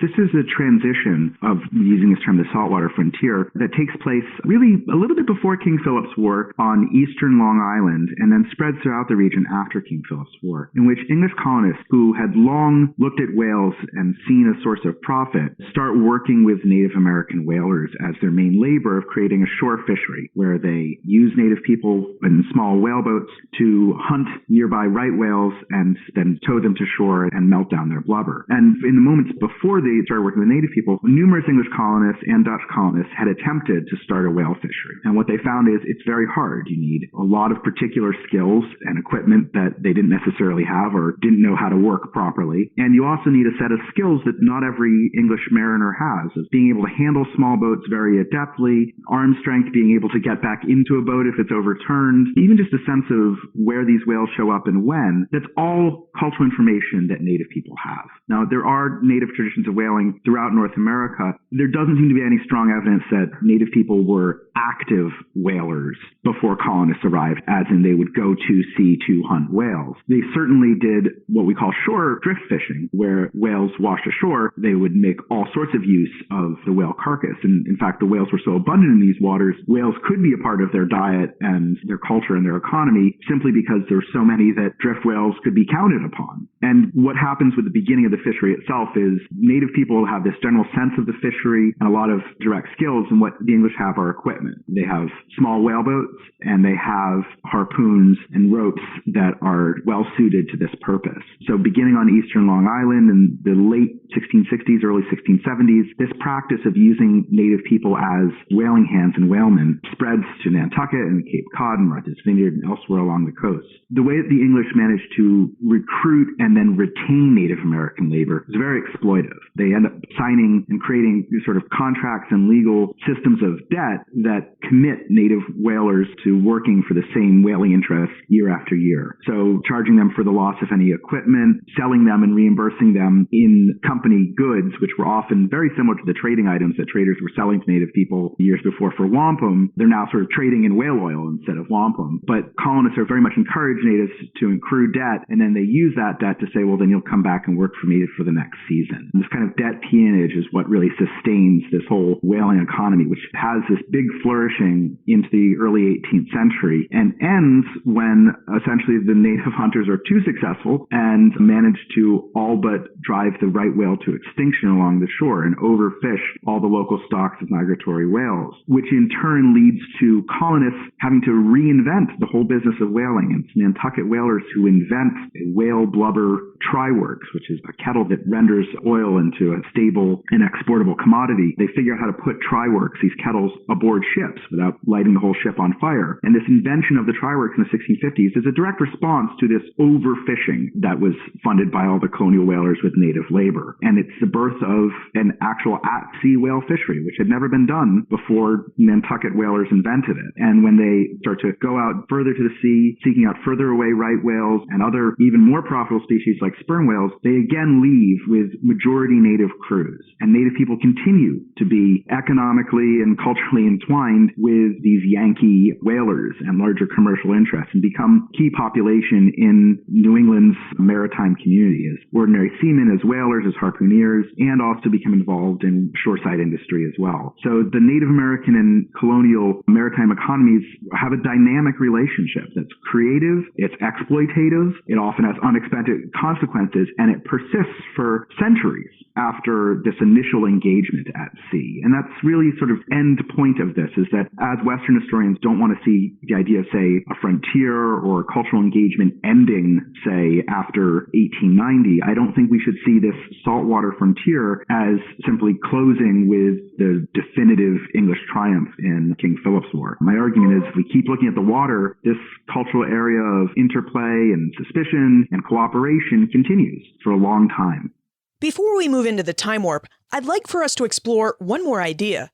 This is a transition of, using this term, the saltwater frontier, that takes place really a little bit before King Philip's War on eastern Long Island and then spreads throughout the region after King Philip's War, in which English colonists who had long looked at whales and seen a source of profit start working with Native American whalers as their main labor of creating a shore fishery, where they use native people in small whaleboats to hunt nearby right whales and then tow them to shore and melt down their blubber. And in the moments before they started working with native people, numerous English colonists and Dutch colonists had attempted to start a whale fishery. And what they found is it's very hard. You need a lot of particular skills and equipment that they didn't necessarily have or didn't know how to work properly. And you also need a set of skills that not every English mariner has, of being able to handle small boats very adeptly, arm strength, being able to get back into a boat if it's overturned, even just a sense of where these whales show up and when. That's all cultural information that native people have. Now, there are native traditions of whaling throughout North America. There doesn't seem to be any strong evidence that native people were active whalers before colonists arrived, as in they would go to sea to hunt whales. They certainly did what we call shore drift fishing, where whales washed ashore. They would make all sorts of use of the whale carcass. And in fact, the whales were so abundant in these waters, whales could be a part of their diet and their culture and their economy simply because there were so many that drift whales could be counted upon. And what happens with the beginning of the fishery itself is native native people have this general sense of the fishery and a lot of direct skills, and what the English have are equipment. They have small whaleboats and they have harpoons and ropes that are well suited to this purpose. So beginning on eastern Long Island in the late 1660s, early 1670s, this practice of using native people as whaling hands and whalemen spreads to Nantucket and Cape Cod and Martha's Vineyard and elsewhere along the coast. The way that the English managed to recruit and then retain Native American labor is very exploitive. They end up signing and creating these sort of contracts and legal systems of debt that commit native whalers to working for the same whaling interests year after year. So charging them for the loss of any equipment, selling them and reimbursing them in company goods, which were often very similar to the trading items that traders were selling to native people years before for wampum. They're now sort of trading in whale oil instead of wampum. But colonists are very much encourage natives to accrue debt, and then they use that debt to say, well, then you'll come back and work for me for the next season. And this kind of debt peonage is what really sustains this whole whaling economy, which has this big flourishing into the early 18th century and ends when essentially the native hunters are too successful and manage to all but drive the right whale to extinction along the shore and overfish all the local stocks of migratory whales, which in turn leads to colonists having to reinvent the whole business of whaling. And it's Nantucket whalers who invent a whale blubber tryworks, which is a kettle that renders oil into a stable and exportable commodity. They figure out how to put tryworks, these kettles, aboard ships without lighting the whole ship on fire. And this invention of the tryworks in the 1650s is a direct response to this overfishing that was funded by all the colonial whalers with native labor. And it's the birth of an actual at-sea whale fishery, which had never been done before Nantucket whalers invented it. And when they start to go out further to the sea, seeking out further away right whales and other even more profitable species like sperm whales, they again leave with majority native crews. And native people continue to be economically and culturally entwined with these Yankee whalers and larger commercial interests and become key population in New England's maritime community as ordinary seamen, as whalers, as harpooneers, and also become involved in shoreside industry as well. So the Native American and colonial maritime economies have a dynamic relationship that's creative, it's exploitative, it often has unexpected consequences, and it persists for centuries after this initial engagement at sea. And that's really sort of end point of this, is that as Western historians don't want to see the idea of, say, a frontier or cultural engagement ending, say, after 1890, I don't think we should see this saltwater frontier as simply closing with the definitive English triumph in King Philip's War. My argument is if we keep looking at the water, this cultural area of interplay and suspicion and cooperation continues for a long time. Before we move into the time warp, I'd like for us to explore one more idea.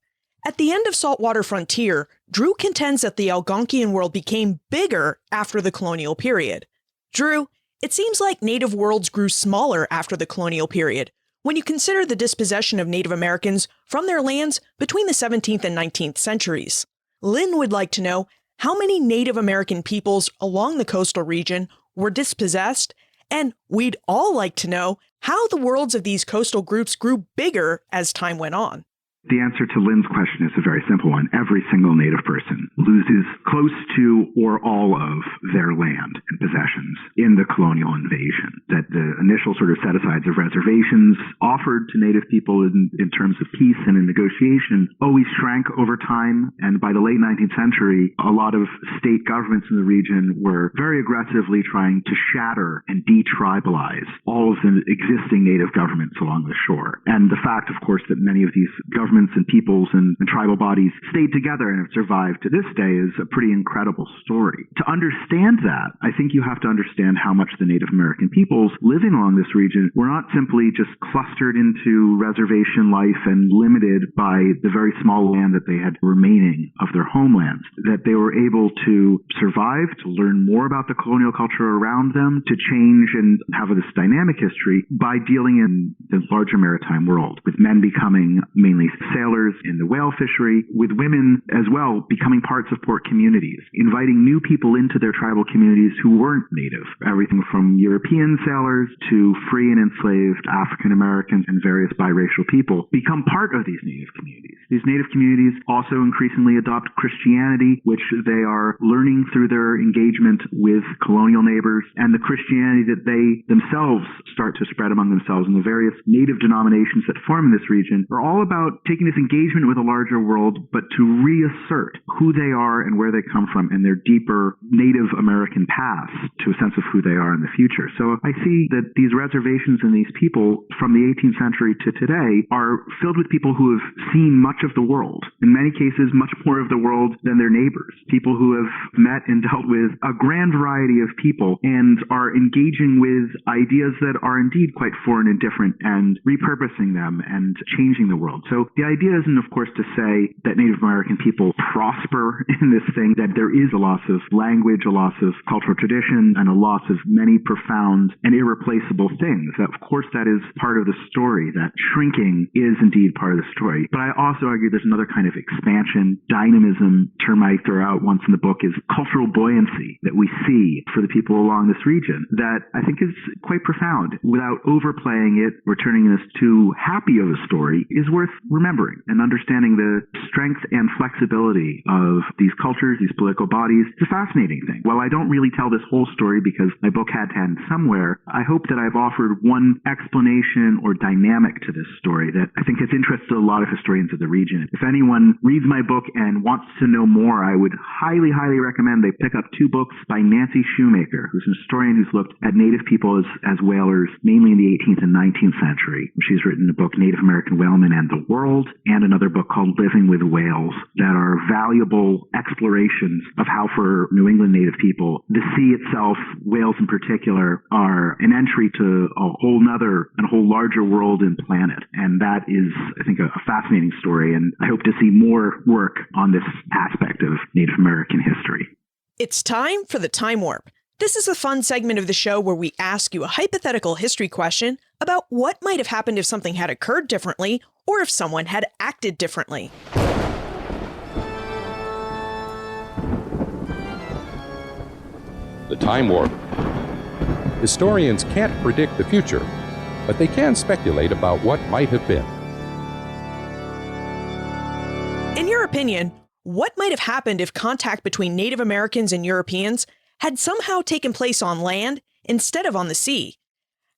At the end of Saltwater Frontier, Drew contends that the Algonquian world became bigger after the colonial period. Drew, it seems like native worlds grew smaller after the colonial period, when you consider the dispossession of Native Americans from their lands between the 17th and 19th centuries. Lynn would like to know how many Native American peoples along the coastal region were dispossessed, and we'd all like to know how the worlds of these coastal groups grew bigger as time went on. The answer to Lynn's question is a very simple one. Every single native person loses close to or all of their land and possessions in the colonial invasion. That the initial sort of set-asides of reservations offered to native people in terms of peace and in negotiation always shrank over time. And by the late 19th century, a lot of state governments in the region were very aggressively trying to shatter and detribalize all of the existing native governments along the shore. And the fact, of course, that many of these governments and peoples and tribal bodies stayed together and have survived to this day is a pretty incredible story. To understand that, I think you have to understand how much the Native American peoples living along this region were not simply just clustered into reservation life and limited by the very small land that they had remaining of their homelands, that they were able to survive, to learn more about the colonial culture around them, to change and have this dynamic history by dealing in the larger maritime world, with men becoming mainly sailors in the whale fishery, with women as well becoming parts of port communities, inviting new people into their tribal communities who weren't native. Everything from European sailors to free and enslaved African Americans and various biracial people become part of these native communities. These native communities also increasingly adopt Christianity, which they are learning through their engagement with colonial neighbors, and the Christianity that they themselves start to spread among themselves. And the various native denominations that form in this region are all about taking this engagement with a larger world, but to reassert who they are and where they come from and their deeper Native American past to a sense of who they are in the future. So I see that these reservations and these people from the 18th century to today are filled with people who have seen much of the world, in many cases much more of the world than their neighbors, people who have met and dealt with a grand variety of people and are engaging with ideas that are indeed quite foreign and different and repurposing them and changing the world. So the idea isn't, of course, to say that Native American people prosper in this thing, that there is a loss of language, a loss of cultural tradition, and a loss of many profound and irreplaceable things. That, of course, that is part of the story, that shrinking is indeed part of the story. But I also argue there's another kind of expansion, dynamism, term I throw out once in the book is cultural buoyancy that we see for the people along this region that I think is quite profound. Without overplaying it or turning this too happy of a story is worth remembering and understanding the strength and flexibility of these cultures, these political bodies. It's a fascinating thing. While I don't really tell this whole story because my book had to end somewhere, I hope that I've offered one explanation or dynamic to this story that I think has interested a lot of historians of the region. If anyone reads my book and wants to know more, I would highly, highly recommend they pick up two books by Nancy Shoemaker, who's a historian who's looked at Native people as whalers, mainly in the 18th and 19th century. She's written a book, Native American Whalemen and the World, and another book called Living with Whales that are valuable explorations of how for New England Native people, the sea itself, whales in particular, are an entry to a whole nother and a whole larger world and planet. And that is, I think, a fascinating story. And I hope to see more work on this aspect of Native American history. It's time for the Time Warp. This is a fun segment of the show where we ask you a hypothetical history question about what might have happened if something had occurred differently or if someone had acted differently. The Time Warp. Historians can't predict the future, but they can speculate about what might have been. In your opinion, what might have happened if contact between Native Americans and Europeans had somehow taken place on land instead of on the sea?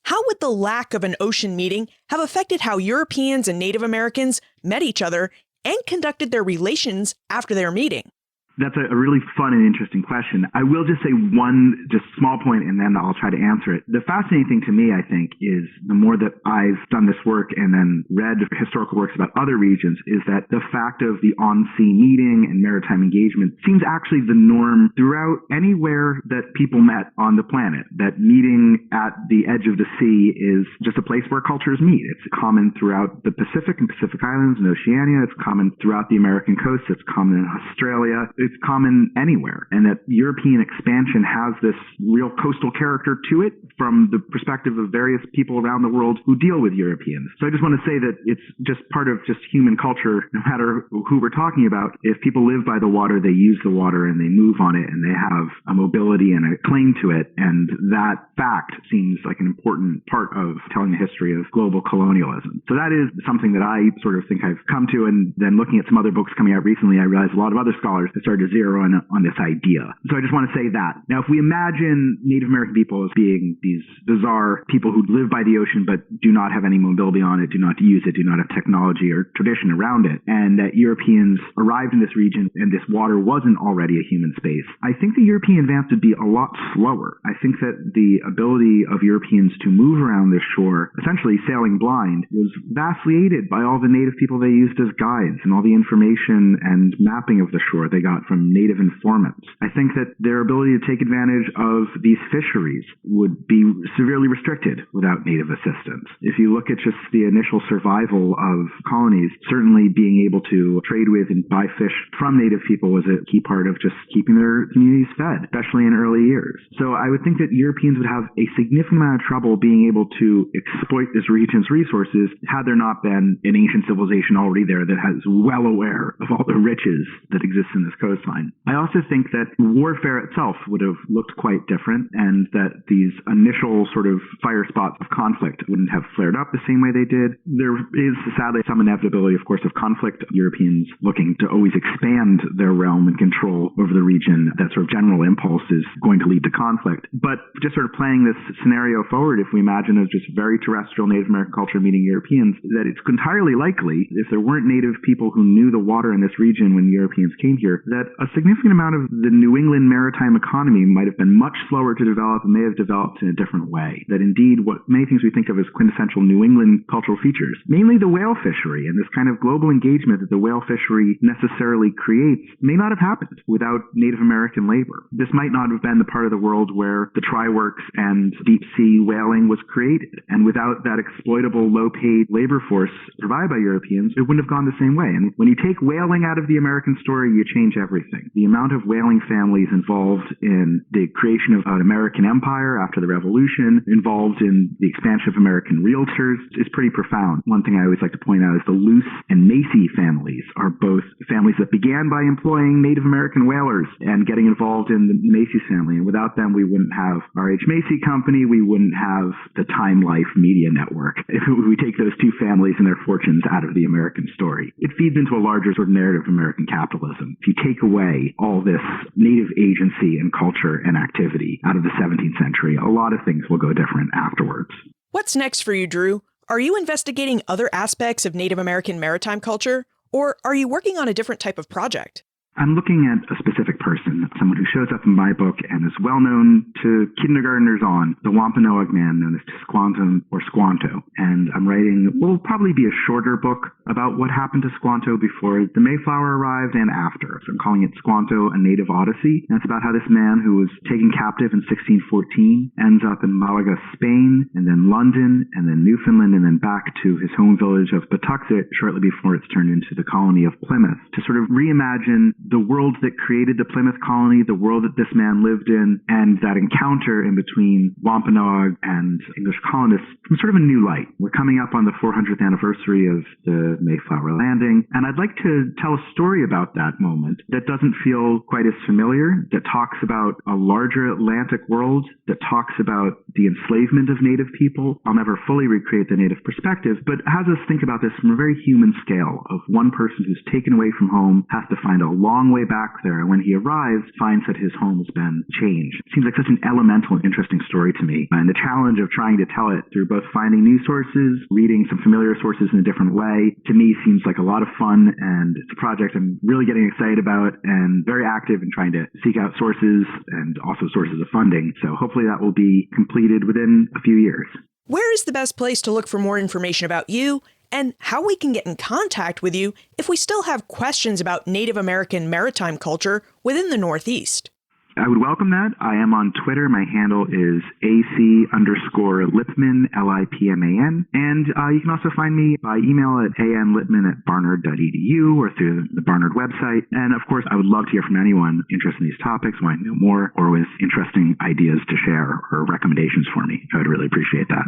How would the lack of an ocean meeting have affected how Europeans and Native Americans met each other and conducted their relations after their meeting? That's a really fun and interesting question. I will just say one just small point and then I'll try to answer it. The fascinating thing to me, I think, is the more that I've done this work and then read historical works about other regions is that the fact of the on-sea meeting and maritime engagement seems actually the norm throughout anywhere that people met on the planet. That meeting at the edge of the sea is just a place where cultures meet. It's common throughout the Pacific and Pacific Islands and Oceania. It's common throughout the American coast. It's common in Australia. It's common anywhere, and that European expansion has this real coastal character to it from the perspective of various people around the world who deal with Europeans. So I just want to say that it's just part of just human culture, no matter who we're talking about. If people live by the water, they use the water and they move on it and they have a mobility and a cling to it, and that fact seems like an important part of telling the history of global colonialism. So that is something that I sort of think I've come to, and then looking at some other books coming out recently, I realized a lot of other scholars have started to zero in on this idea. So I just want to say that. Now, if we imagine Native American people as being these bizarre people who live by the ocean but do not have any mobility on it, do not use it, do not have technology or tradition around it, and that Europeans arrived in this region and this water wasn't already a human space, I think the European advance would be a lot slower. I think that the ability of Europeans to move around this shore, essentially sailing blind, was vastly aided by all the native people they used as guides and all the information and mapping of the shore they got from native informants. I think that their ability to take advantage of these fisheries would be severely restricted without native assistance. If you look at just the initial survival of colonies, certainly being able to trade with and buy fish from native people was a key part of just keeping their communities fed, especially in early years. So I would think that Europeans would have a significant amount of trouble being able to exploit this region's resources had there not been an ancient civilization already there that is well aware of all the riches that exist in this coastline. I also think that warfare itself would have looked quite different, and that these initial sort of fire spots of conflict wouldn't have flared up the same way they did. There is sadly some inevitability, of course, of conflict. Europeans looking to always expand their realm and control over the region. That sort of general impulse is going to lead to conflict. But just sort of playing this scenario forward, if we imagine as just very terrestrial Native American culture meeting Europeans, that it's entirely likely, if there weren't native people who knew the water in this region when Europeans came here, that a significant amount of the New England maritime economy might have been much slower to develop and may have developed in a different way. That indeed, what many things we think of as quintessential New England cultural features, mainly the whale fishery and this kind of global engagement that the whale fishery necessarily creates, may not have happened without Native American labor. This might not have been the part of the world where the try-works and deep-sea whaling was created. And without that exploitable, low-paid labor force provided by Europeans, it wouldn't have gone the same way. And when you take whaling out of the American story, you change everything. The amount of whaling families involved in the creation of an American empire after the Revolution, involved in the expansion of American realtors, is pretty profound. One thing I always like to point out is the Luce and Macy families are both families that began by employing Native American whalers and getting involved in the Macy's family. And without them, we wouldn't have R.H. Macy Company. We wouldn't have the Time Life media network. If we take those two families and their fortunes out of the American story, it feeds into a larger sort of narrative of American capitalism. If you take away all this native agency and culture and activity out of the 17th century, a lot of things will go different afterwards. What's next for you, Drew? Are you investigating other aspects of Native American maritime culture, or are you working on a different type of project? I'm looking at a specific person, someone who shows up in my book and is well known to kindergartners on, the Wampanoag man known as Squantum or Squanto. And I'm writing what will probably be a shorter book about what happened to Squanto before the Mayflower arrived and after. So I'm calling it Squanto, a Native Odyssey. And it's about how this man who was taken captive in 1614 ends up in Malaga, Spain, and then London, and then Newfoundland, and then back to his home village of Patuxet shortly before it's turned into the colony of Plymouth, to sort of reimagine the world that created the Plymouth colony, the world that this man lived in, and that encounter in between Wampanoag and English colonists from sort of a new light. We're coming up on the 400th anniversary of the Mayflower landing, and I'd like to tell a story about that moment that doesn't feel quite as familiar, that talks about a larger Atlantic world, that talks about the enslavement of Native people. I'll never fully recreate the Native perspective, but has us think about this from a very human scale of one person who's taken away from home, has to find a long way back there, and when he arrives, finds that his home has been changed. It seems like such an elemental and interesting story to me. And the challenge of trying to tell it through both finding new sources, reading some familiar sources in a different way, to me seems like a lot of fun, and it's a project I'm really getting excited about and very active in trying to seek out sources and also sources of funding. So hopefully that will be completed within a few years. Where is the best place to look for more information about you, and how we can get in contact with you if we still have questions about Native American maritime culture within the Northeast? I would welcome that. I am on Twitter. My handle is AC_Lipman, LIPMAN. And you can also find me by email at anlipman@barnard.edu or through the Barnard website. And of course, I would love to hear from anyone interested in these topics, wanting to know more, or with interesting ideas to share or recommendations for me. I would really appreciate that.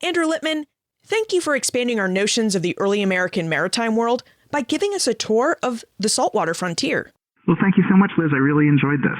Andrew Lipman, thank you for expanding our notions of the early American maritime world by giving us a tour of the Saltwater Frontier. Well, thank you so much, Liz. I really enjoyed this.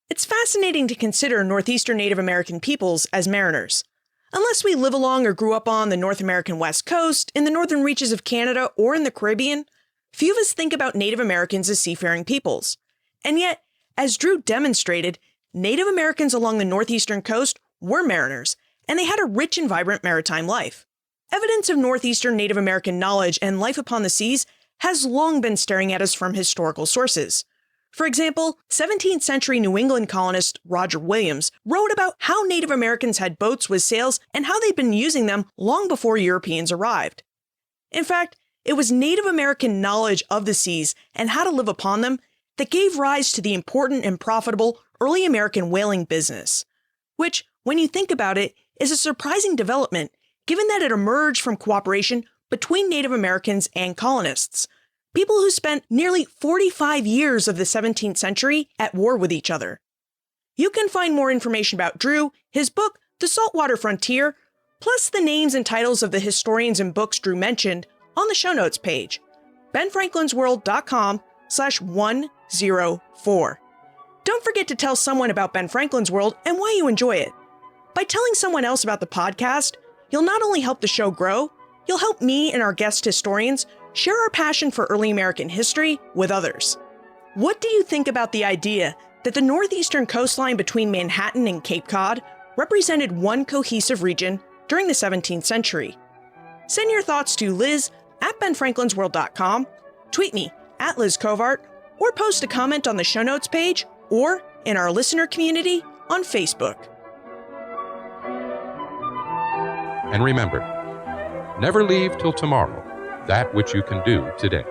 It's fascinating to consider Northeastern Native American peoples as mariners. Unless we live along or grew up on the North American West Coast, in the northern reaches of Canada, or in the Caribbean, few of us think about Native Americans as seafaring peoples. And yet, as Drew demonstrated, Native Americans along the northeastern coast were mariners, and they had a rich and vibrant maritime life. Evidence of Northeastern Native American knowledge and life upon the seas has long been staring at us from historical sources. For example, 17th century New England colonist Roger Williams wrote about how Native Americans had boats with sails and how they'd been using them long before Europeans arrived. In fact, it was Native American knowledge of the seas and how to live upon them that gave rise to the important and profitable early American whaling business, which, when you think about it, is a surprising development given that it emerged from cooperation between Native Americans and colonists, people who spent nearly 45 years of the 17th century at war with each other. You can find more information about Drew, his book, The Saltwater Frontier, plus the names and titles of the historians and books Drew mentioned on the show notes page, benfranklinsworld.com/104. Don't forget to tell someone about Ben Franklin's World and why you enjoy it. By telling someone else about the podcast, you'll not only help the show grow, you'll help me and our guest historians share our passion for early American history with others. What do you think about the idea that the northeastern coastline between Manhattan and Cape Cod represented one cohesive region during the 17th century? Send your thoughts to liz@benfranklinsworld.com, tweet me @LizCovart, or post a comment on the show notes page or in our listener community on Facebook. And remember, never leave till tomorrow that which you can do today.